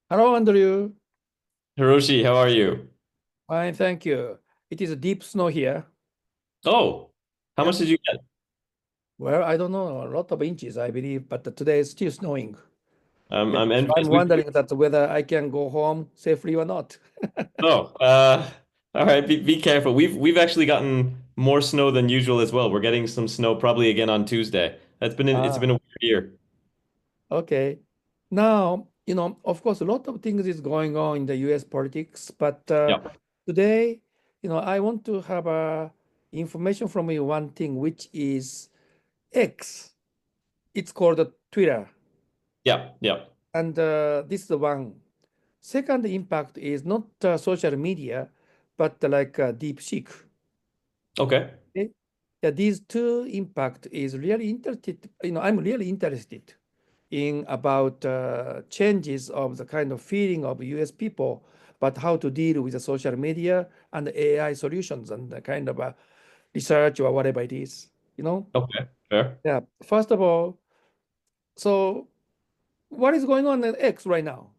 Hello, Andrew. Hiroshi, how are you? Fine, thank you. It is a deep snow here. Oh, how Yeah. much did you get? Well, I don't know, a lot of inches, I believe, but today it's still snowing. Yeah. I'm So I'm envious. wondering that whether I can go home safely or not. Oh, all right. Be careful. We've actually gotten more snow than usual as well. We're getting some snow probably again on Tuesday. It's been Ah, a weird year. okay. Now, of course, a lot of things is going on in the US politics, but Yeah, today, I want to have information from you one thing, which is X. It's called Twitter. yeah. And this is the one. Second impact is not social media, but like DeepSeek. Okay. Okay? Yeah, these two impact is really interested. I'm really interested in about changes of the kind of feeling of U.S. people, but how to deal with the social media and the AI solutions and the kind of research or whatever it is. You know? Okay. Fair. Yeah. First of all, so what is going on at X right now?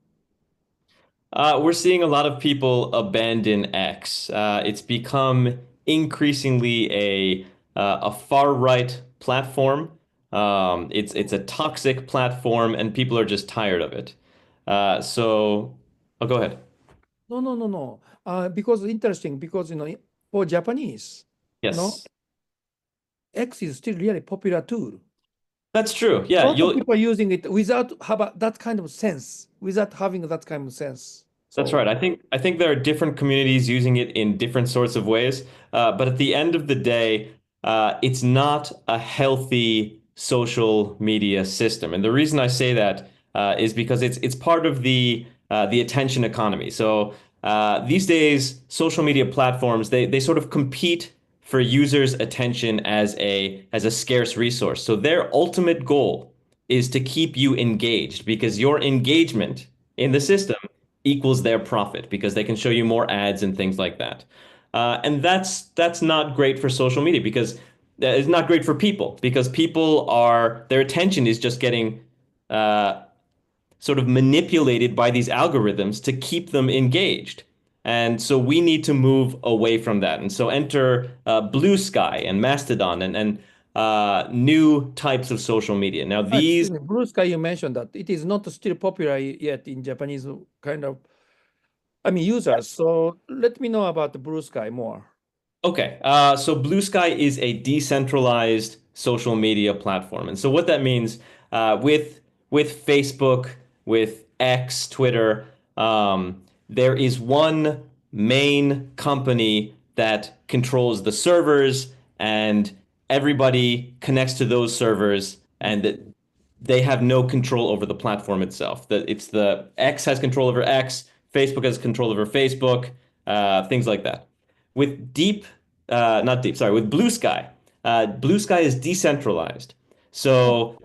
We're seeing a lot of people abandon X. It's become increasingly a far right platform. It's a toxic platform, and people are just tired of it. Oh, go ahead. No, no, no, no. Because interesting, because for Japanese, you know, Yes, X is still really popular tool. that's true. A Yeah, lot of you'll. people are using it without have that kind of sense, without having that kind of sense. That's So right. I think there are different communities using it in different sorts of ways. But at the end of the day, it's not a healthy social media system. And the reason I say that is because it's part of the attention economy. So these days, social media platforms they sort of compete for users' attention as a scarce resource. So their ultimate goal is to keep you engaged because your engagement in the mm, system equals their profit because they can show you more ads and things like that. And that's not great for social media because it's not great for people because people are their attention is just getting uh, sort of manipulated by these algorithms to keep them engaged. And so we need to move away from that. And so enter Blue Sky and Mastodon and new types of social media. Now these excuse me, Blue Sky, you mentioned that it is not still popular yet in Japanese kind of, users. So let me know about the Blue Sky more. Okay, so Blue Sky is a decentralized social media platform, and so what that means with Facebook, with X, Twitter, there is one main company that controls the servers, and everybody connects to those servers, and that they have no control over the platform itself. That it's the X has control over X, Facebook has control over Facebook, things like that. With not deep, sorry, with Blue Sky. Blue Sky is decentralized. Oh, So,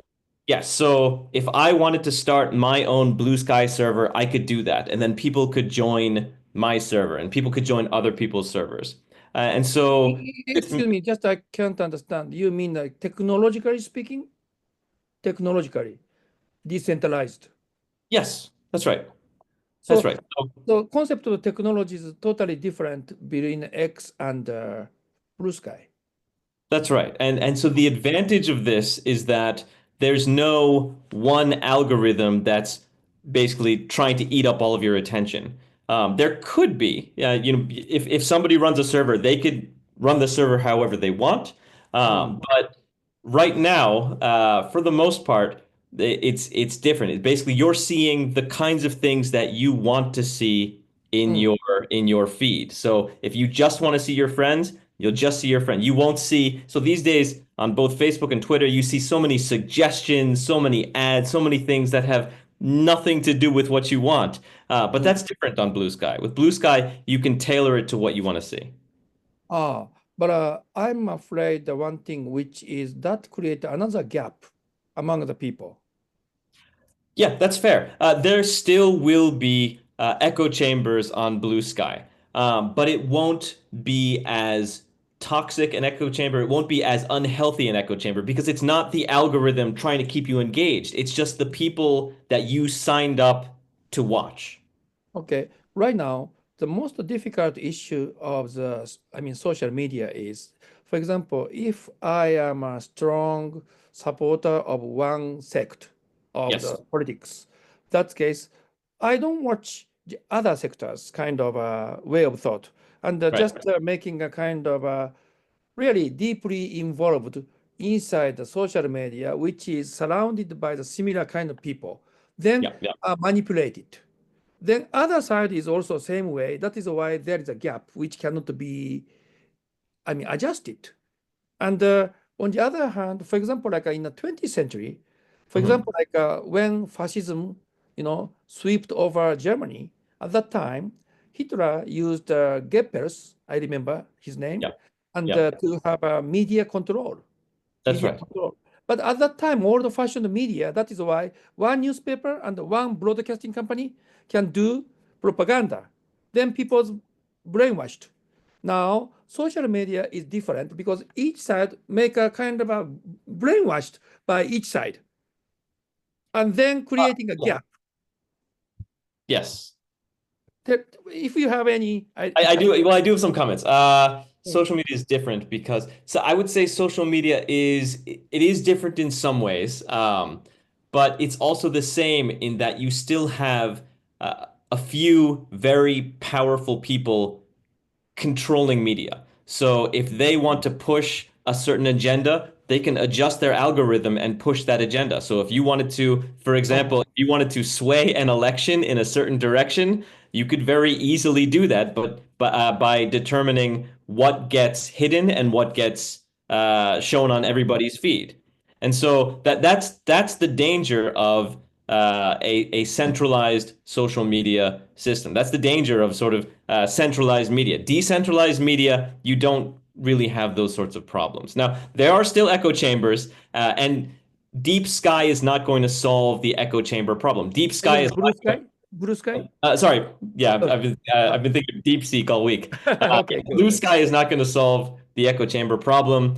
yes, so if I wanted to start my own Blue Sky server, I could do that. And then people could join my server and people could join other people's servers. And so, excuse me, just I can't understand. You mean like technologically speaking? Technologically, decentralized. yes, that's right. That's So, right. So so concept of technology is totally different between X and Blue Sky. That's right. And so the advantage of this is that there's no one algorithm that's basically trying to eat up all of your attention. There could be, if somebody runs a server, they could run the server however they want. Mm. But right now, for the most part, it's different. It's basically you're seeing the kinds of things that you want to see in Mm. your feed. So if you just want to see your friends, you'll just see your friend. You won't see. So these days on both Facebook and Twitter, you see so many suggestions, so many ads, so many things that have nothing to do with what you want. But Mm. that's different on Blue Sky. With Blue Sky, you can tailor it to what you want to see. But I'm afraid the one thing which is that create another gap among the people. Yeah, that's fair. There still will be echo chambers on Blue Sky, but it won't be as toxic an echo chamber. It won't be as unhealthy an echo chamber because it's not the algorithm trying to keep you engaged. It's just the people that you signed up to watch? Okay, right now, the most difficult issue of social media is, for example, if I am a strong supporter of one sect of Yes. the politics, that case, I don't watch the other sectors kind of way of thought, and Right. just making a kind of really deeply involved inside the social media, which is surrounded by the similar kind of people, then Yeah, yeah. manipulate it. Then other side is also same way. That is why there is a gap which cannot be, adjusted. And on the other hand, for example, like in the 20th century, for example, like when fascism, swept over Germany, at that time, Hitler used Goebbels, I remember his name, Yeah, and yeah. to have a media control. That's Media right. control. But at that time, old-fashioned media, that is why one newspaper and one broadcasting company can do propaganda. Then people's brainwashed. Now, social media is different because each side make a kind of a brainwashed by each side, and then creating a Yeah. gap. Yes. If you have any, I do. Well, I do have some comments. Social media is different because, so I would say social media is different in some ways, but it's also the same in that you still have a few very powerful people controlling media. So if they want to push a certain agenda, they can adjust their algorithm and push that agenda. So if you wanted to, for example, if you wanted to sway an election in a certain direction, you could very easily do that, but by determining what gets hidden and what gets shown on everybody's feed. And so that's the danger of a centralized social media system. That's the danger of sort of centralized media. Decentralized media, you don't really have those sorts of problems. Now, there are still echo chambers, and Deep Sky is not going to solve the echo chamber problem. Deep Sky is Blue Sky. Blue Sky. sorry, yeah, Oh. I've been thinking of DeepSeek all week. Okay, good. Blue Sky is not going to solve the echo chamber problem.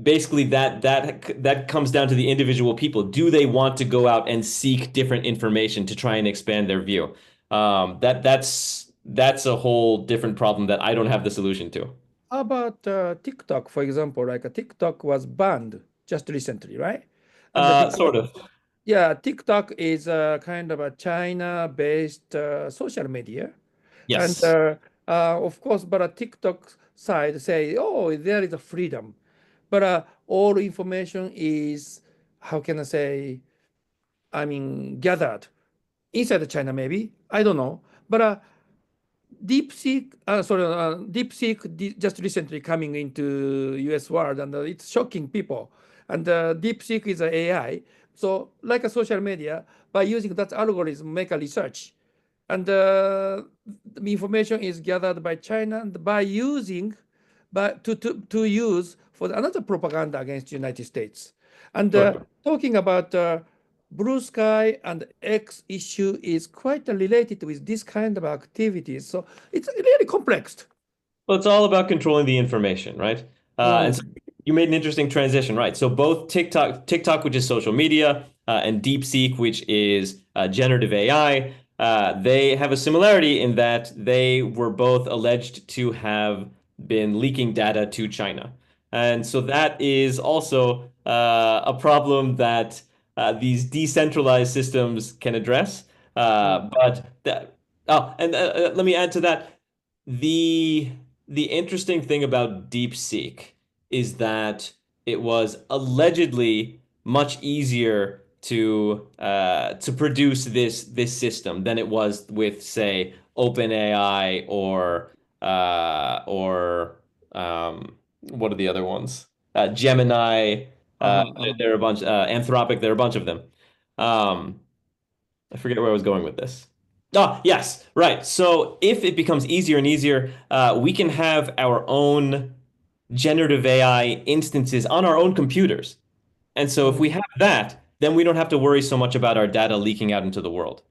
Basically, that comes down to the individual people. Do they want to go out and seek different information to try and expand their view? That's a whole different problem that I don't have the solution to. How about TikTok, for example? Like TikTok was banned just recently, right? And Sort of. yeah, TikTok is a kind of a China-based social media, and Yes. of course, but a TikTok side say, oh, there is a freedom, but all information is, how can I say, gathered inside China, maybe I don't know, but DeepSeek just recently coming into US world, and it's shocking people. And DeepSeek is an AI, so like a social media, by using that algorithm, make a research, and the information is gathered by China and by using, but to use for another propaganda against the United States. And Sure. talking about Blue Sky and X issue is quite related with this kind of activities. So it's really complex. Well, it's all about controlling the information, right? And so you made an interesting transition, right? So both TikTok, which is social media, and DeepSeek, which is generative AI, they have a similarity in that they were both alleged to have been leaking data to China. And so that is also a problem that these decentralized systems can address. Let me add to that. The the interesting thing about DeepSeek is that it was allegedly much easier to produce this system than it was with, say, OpenAI or what are the other ones? Gemini. There are a bunch. Anthropic. There are a bunch of them. I forget where I was going with this. Ah, yes, right. So if it becomes easier and easier, we can have our own generative AI instances on our own computers. And so if we have that, then we don't have to worry so much about our data leaking out into the world.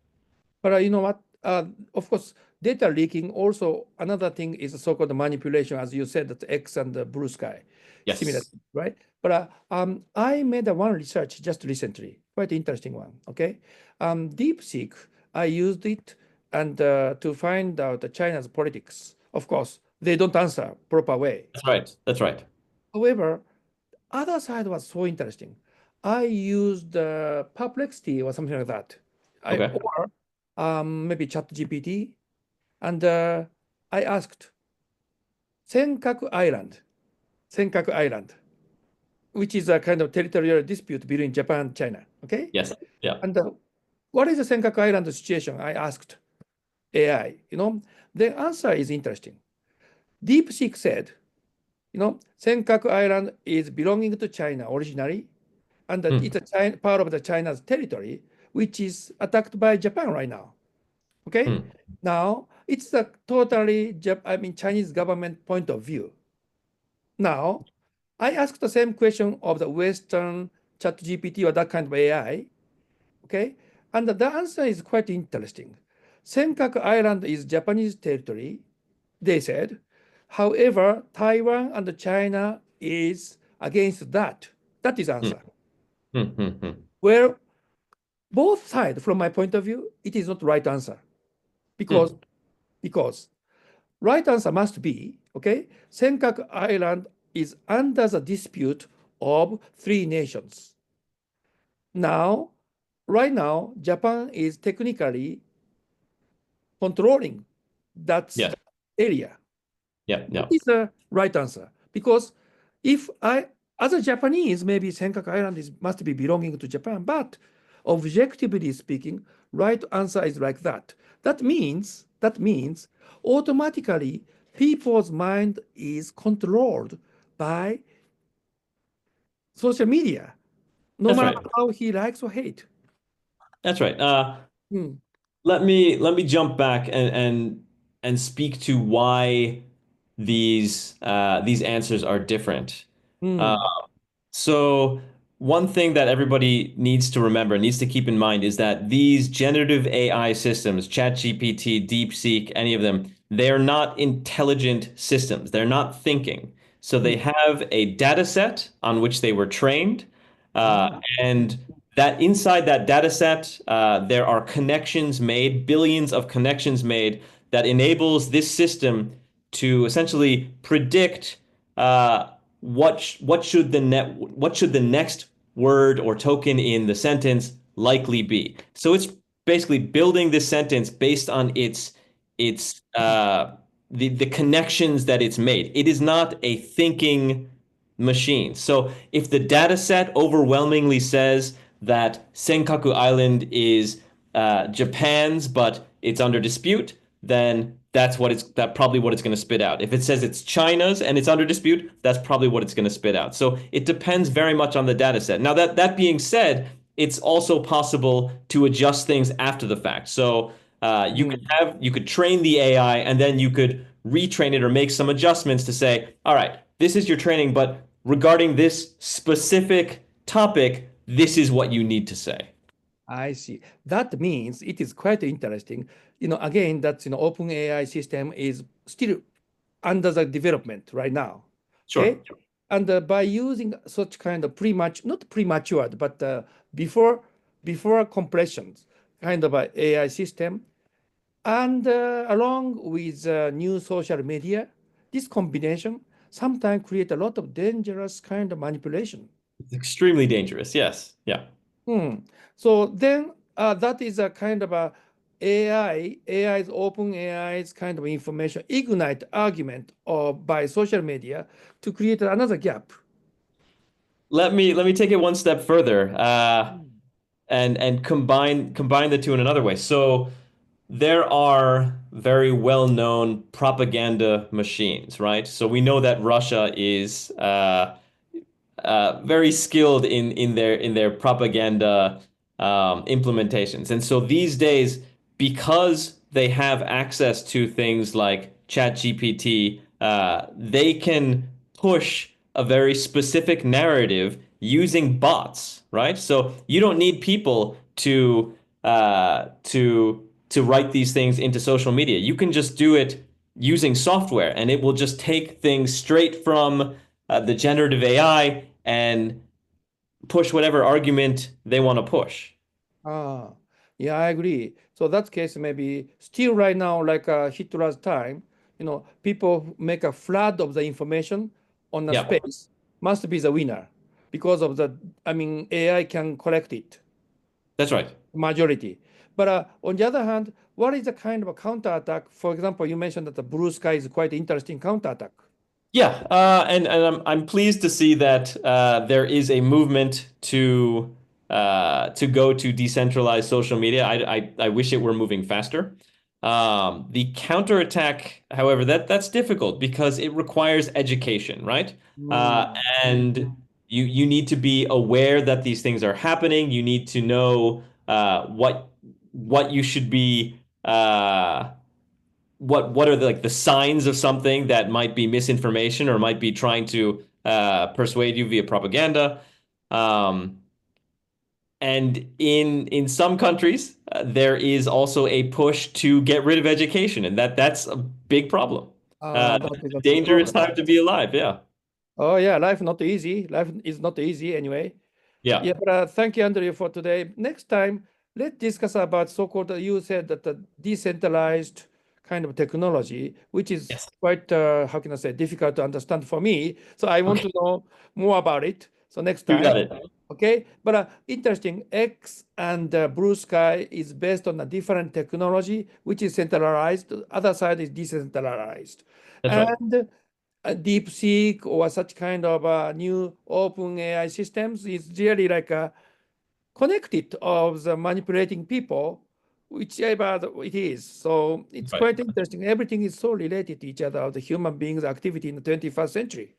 But you know what? Of course, data leaking also another thing is so-called manipulation, as you said, that X and the Blue Sky, Yes. similar, right? But I made one research just recently. quite interesting one. Okay, DeepSeek, I used it and to find out China's politics. Of course, they don't answer proper way. That's right. That's right. However, other side was so interesting. I used Perplexity or something like that. Okay. Or maybe ChatGPT, and I asked Senkaku Island, which is a kind of territorial dispute between Japan and China. Okay, Yes. Yeah. and what is the Senkaku Island situation? I asked AI. The answer is interesting. DeepSeek said, Senkaku Island is belonging to China originally, and that it's a part of the China's territory, which is attacked by Japan right now. Okay, now it's a totally Chinese government point of view. Now, I asked the same question of the Western ChatGPT or that kind of AI. Okay, and the answer is quite interesting. Senkaku Island is Japanese territory, they said. However, Taiwan and China is against that. That is answer. Where both sides, from my point of view, it is not right answer. Because right answer must be, okay, Senkaku Island is under the dispute of three nations. Now, right now, Japan is technically controlling that area. That is the right answer. Because if as a Japanese, maybe Senkaku Island must be belonging to Japan, but objectively speaking, right answer is like that. That means automatically people's mind is controlled by social media, no matter how he likes or hate. That's right. Let me jump back and speak to why these answers are different. So one thing that everybody needs to remember, needs to keep in mind, is that these generative AI systems, ChatGPT, DeepSeek, any of them, they're not intelligent systems. They're not thinking. So they have a data set on which they were trained, and that inside that data set, there are connections made, billions of connections made, that enables this system to essentially predict what should the next word or token in the sentence likely be. So it's basically building this sentence based on the connections that it's made. It is not a thinking machine. So if the data set overwhelmingly says that Senkaku Island is Japan's, but it's under dispute, then that's probably what it's going to spit out. If it says it's China's and it's under dispute, that's probably what it's going to spit out. So it depends very much on the data set. Now that being said, it's also possible to adjust things after the fact. So you could train the AI and then you could retrain it or make some adjustments to say, all right, this is your training, but regarding this specific topic, this is what you need to say. I see. That means it is quite interesting. Again, that open AI system is still under the development right now. Sure. Okay? And by using such kind of not premature, but before compressions kind of a AI system, and along with new social media, this combination sometimes create a lot of dangerous kind of manipulation. It's extremely dangerous. Yes. Yeah. So then that is a kind of a AI's open AI's kind of information ignite argument by social media to create another gap. Let me take it one step further and combine the two in another way. So there are very well-known propaganda machines, right? So we know that Russia is very skilled in their propaganda implementations. And so these days, because they have access to things like ChatGPT, they can push a very specific narrative using bots, right? So you don't need people to write these things into social media. You can just do it using software, and it will just take things straight from the generative AI and push whatever argument they want to push. Ah, yeah, I agree. So that case maybe still right now, like Hitler's time, people make a flood of the information on a Yeah, space must be the winner because of the, I mean, AI can collect it, that's right. majority. But on the other hand, what is the kind of a counterattack? For example, you mentioned that the blue sky is quite interesting counterattack. Yeah, and I'm pleased to see that there is a movement to go to decentralized social media. I wish it were moving faster. The counterattack, however, that's difficult because it requires education, right? Uh, Mm. and you need to be aware that these things are happening. You need to know what you should be what are like the signs of something that might be misinformation or might be trying to persuade you via propaganda. Um, and in some countries, there is also a push to get rid of education, and that's a big problem. That is a big Dangerous problem. time to be alive. Yeah. Oh yeah, life not easy. Life is not easy anyway. Yeah, Yeah. but thank you, Andrea, for today. Next time, let's discuss about so-called, you said that the decentralized kind of technology, which is Yes. quite, how can I say, difficult to understand for me. So I want Okay. to know more about it. So next You time, got it. okay? But interesting, X and Blue Sky is based on a different technology, which is centralized. The other side is decentralized. That's right. And DeepSeek or such kind of new open AI systems is really like a connected of the manipulating people, whichever it is. So it's Right. quite interesting. Everything is so related to each other, the human beings' activity in the 21st century.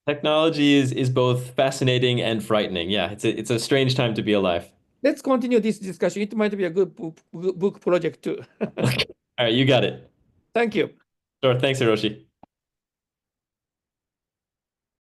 Technology is both fascinating and frightening. Yeah, it's a strange time to be alive. Let's continue this discussion. It might be a good book project too. All right, you got it. Thank you. Sure. Thanks, Hiroshi.